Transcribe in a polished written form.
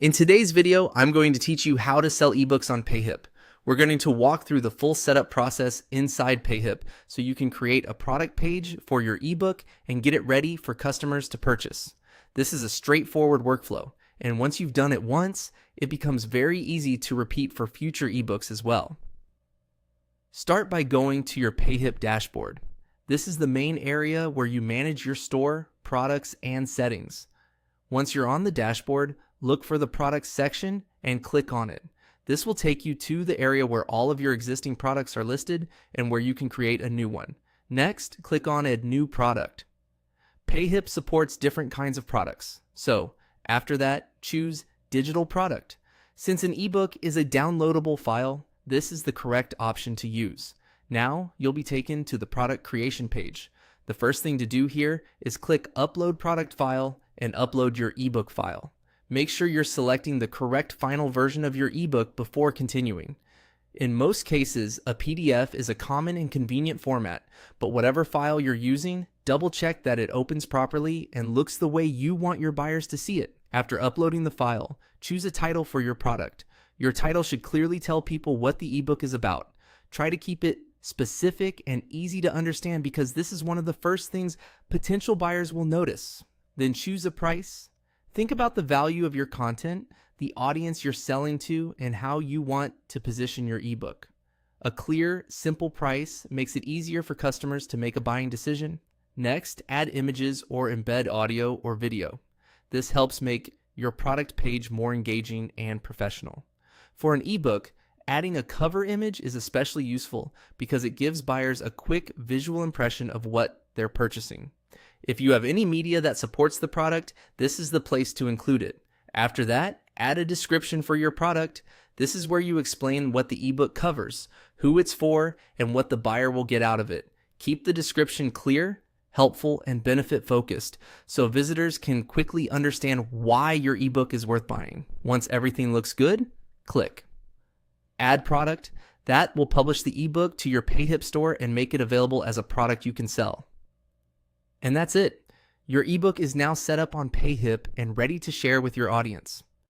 In today's video, I'm going to teach you how to sell ebooks on Payhip. We're going to walk through the full setup process inside Payhip so you can create a product page for your ebook and get it ready for customers to purchase. This is a straightforward workflow, and once you've done it once, it becomes very easy to repeat for future ebooks as well. Start by going to your Payhip dashboard. This is the main area where you manage your store, products, and settings. Once you're on the dashboard, look for the products section and click on it. This will take you to the area where all of your existing products are listed and where you can create a new one. Next, click on Add New Product. Payhip supports different kinds of products. So, after that, choose Digital Product. Since an ebook is a downloadable file, this is the correct option to use. Now, you'll be taken to the product creation page. The first thing to do here is click Upload Product File and upload your ebook file. Make sure you're selecting the correct final version of your ebook before continuing. In most cases, a PDF is a common and convenient format, but whatever file you're using, double check that it opens properly and looks the way you want your buyers to see it. After uploading the file, choose a title for your product. Your title should clearly tell people what the ebook is about. Try to keep it specific and easy to understand because this is one of the first things potential buyers will notice. Then choose a price. Think about the value of your content, the audience you're selling to, and how you want to position your ebook. A clear, simple price makes it easier for customers to make a buying decision. Next, add images or embed audio or video. This helps make your product page more engaging and professional. For an ebook, adding a cover image is especially useful because it gives buyers a quick visual impression of what they're purchasing. If you have any media that supports the product, this is the place to include it. After that, add a description for your product. This is where you explain what the ebook covers, who it's for, and what the buyer will get out of it. Keep the description clear, helpful, and benefit focused so visitors can quickly understand why your ebook is worth buying. Once everything looks good, click Add Product. That will publish the ebook to your Payhip store and make it available as a product you can sell. And that's it. Your ebook is now set up on Payhip and ready to share with your audience.